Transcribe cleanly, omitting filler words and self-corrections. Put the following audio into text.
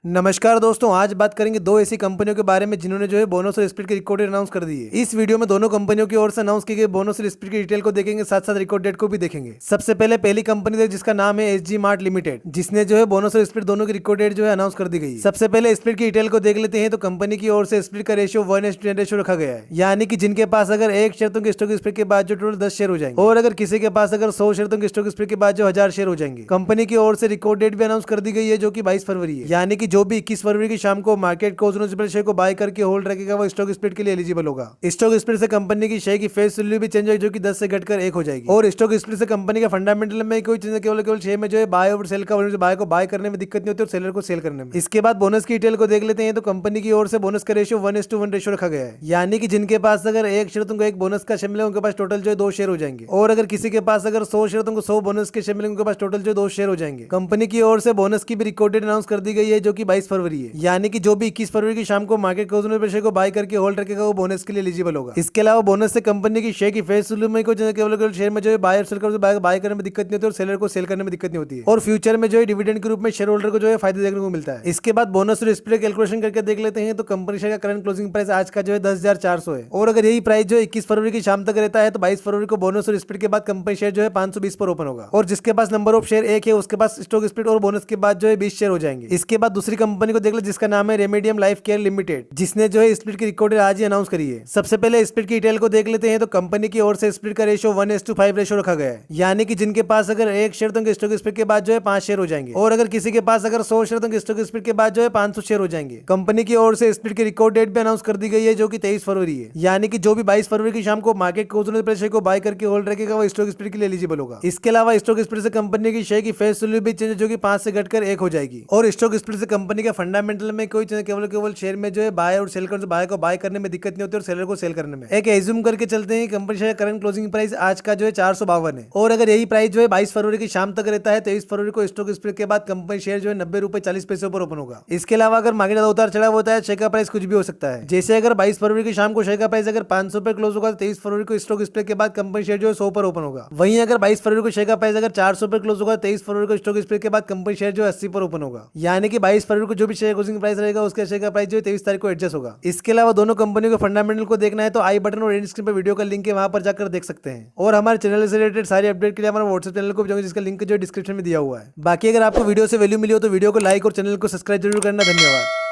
नमस्कार दोस्तों, आज बात करेंगे दो ऐसी कंपनियों के बारे में जिन्होंने जो है बोनस और स्प्लिट के रिकॉर्ड डेट अनाउंस कर दी है। इस वीडियो में दोनों कंपनियों की ओर से अनाउंस की गई बोनस और स्प्लिट की डिटेल को देखेंगे, साथ साथ रिकॉर्ड डेट को भी देखेंगे। सबसे पहले पहली कंपनी है जिसका नाम है एसजी मार्ट लिमिटेड, जिसने जो है बोनस और स्प्लिट दोनों की रिकॉर्ड डेट जो है अनाउंस कर दी गई। सबसे पहले स्प्लिट की डिटेल को देख लेते हैं। तो कंपनी की ओर से स्प्लिट का रेशियो 1:10 रेशियो रखा गया है, यानी कि जिनके पास अगर 1 शर्तों के स्टॉक स्प्लिट के बाद जो टोटल 10 शेयर हो जाएंगे, और अगर किसी के पास अगर 100 शर्तों के स्टॉक स्प्लिट के बाद जो 1000 शेयर हो जाएंगे। कंपनी की ओर से रिकॉर्ड डेट भी अनाउंस कर दी गई है जो कि 22 फरवरी है, यानी कि जो भी 21 फरवरी की शाम को मार्केट शेयर को बाय करके होल्ड रखेगा वो स्टॉक स्प्लिट के लिए एलिजिबल होगा। स्टॉक स्प्लिट से कंपनी की शेयर की फेस वैल्यू भी चेंज होगी, जो कि 10 से घटकर 1 हो जाएगी। और स्टॉक स्प्लिट से कंपनी का फंडामेंटल में कोई चेंज, केवल शेयर में जो है बाय और सेल का, बाय को बाय करने में दिक्कत नहीं होती और सेलर को सेल करने में। इसके बाद बोनस की डिटेल को देख लेते हैं। तो कंपनी की ओर से बोनस का रेशियो 1:1 रेशियो रखा गया है, यानी कि जिनके पास अगर 1 शेयर तुमको 1 बोनस का शेयर मिले, उनके पास टोटल जो है 2 शेयर हो जाएंगे। और अगर किसी के पास अगर 100 शेयर तुमको 100 बोनस के शेयर मिले, उनके पास टोटल जो 2 शेयर हो जाएंगे। कंपनी की ओर से बोनस की भी रिकॉर्ड डेट अनाउंस कर दी गई है जो कि 22 फरवरी है, यानी कि जो भी 21 फरवरी की शाम को मार्केट शेयर को बाय करके होल्ड रखेगा वो बोनस के लिए एलिजिबल होगा। इसके अलावा बोनस से कंपनी की शेयर की फेस वैल्यू में केवल शेयर में जो है बाय और सेल कर बाय करने में दिक्कत नहीं होती और सेलर को सेल करने में दिक्कत नहीं होती है। और फ्यूचर में जो है डिविडेंड के रूप में शेयर होल्डर को जो है फायदा देखने को मिलता है। इसके बाद बोनस और स्प्लिट कैलकुलेशन करके देख लेते हैं। तो कंपनी शेयर का करंट क्लोजिंग प्राइस आज का जो है 10,400 है, और अगर यही प्राइस जो 21 फरवरी की शाम तक रहता है तो 22 फरवरी को बोनस और स्प्लिट के बाद कंपनी शेयर जो है 520 पर ओपन होगा। और जिसके पास नंबर ऑफ शेयर 1 है उसके पास स्टॉक स्प्लिट और बोनस के बाद जो है 20 शेयर हो जाएंगे। इसके बाद दूसरी कंपनी को देख ले जिसका नाम है रेमेडियम लाइफ केयर लिमिटेड, जिसने जो है स्प्लिट की रिकॉर्ड आज ही अनाउंस करी है। सबसे पहले स्प्लिट की डिटेल को देख लेते हैं। तो कंपनी की ओर से स्प्लिट का रेशियो 1:5 रेशियो रखा गया है, यानी कि जिनके पास अगर 1 शेयर के स्टॉक स्प्लिट के बाद जो है 5 शेयर हो जाएंगे। और अगर किसी के पास अगर 100 शेयर के स्टॉक स्प्लिट के बाद जो है 500 शेयर हो जाएंगे। कंपनी की ओर से स्प्लिट की रिकॉर्ड डेट भी अनाउंस कर दी गई है जो कि 23 फरवरी है, यानी कि जो भी 22 फरवरी की शाम को मार्केट शेयर को बाय करके होल्ड रखेगा वो स्टॉक स्प्लिट के लिए एलिजिबल होगा। इसके अलावा स्टॉक स्प्लिट से कंपनी की शेयर की फेस वैल्यू भी चेंज जो कि 5 से घटकर 1 हो जाएगी। और स्टॉक स्प्लिट से कंपनी का फंडामेंटल में कोई चेंज, केवल शेयर में जो है बाय और सेल कर बाय को बाय करने में दिक्कत नहीं होती और सेलर को सेल करने में। एक एज्यूम करके चलते हैं company share current closing price आज का जो है 452 है, और अगर यही प्राइस जो है 22 फरवरी की शाम तक रहता है तो 23 फरवरी को स्टॉक स्प्लिट के बाद कंपनी शेयर जो है 90 रुपए 40 पैसे पर ओपन होगा। इसके अलावा अगर मार्केट ज्यादा उतार चढ़ाव होता है शेयर का प्राइस कुछ भी हो सकता है। जैसे अगर 22 फरवरी की शाम को शेयर का प्राइस अगर 500 पर क्लोज होगा तो 23 फरवरी को स्टॉक स्प्लिट के बाद कंपनी शेयर जो है 100 पर ओपन होगा। वहीं अगर 22 फरवरी को शेयर का प्राइस अगर 400 पर क्लोज होगा तो 23 फरवरी को स्टॉक स्प्लिट के बाद कंपनी शेयर जो है 80 पर ओपन होगा, यानी कि 22 फरवरी को जो भी शेयर क्लोजिंग प्राइस रहेगा उसके शेयर का प्राइस जो है 23 तारीख को एडजस्ट होगा। इसके अलावा दोनों कंपनियों के फंडामेंटल को देखना है तो आई बटन और एंड स्क्रीन पर वीडियो का लिंक है, वहां पर जाकर देख सकते हैं। और हमारे चैनल से रिलेटेड सारी अपडेट के लिए हमारा व्हाट्सएप चैनल को भी जाओगे जिसका लिंक जो डिस्क्रिप्शन में दिया हुआ है। बाकी अगर आपको वीडियो से वैल्यू मिली हो तो वीडियो को लाइक और चैनल को सब्सक्राइब जरूर करना। धन्यवाद।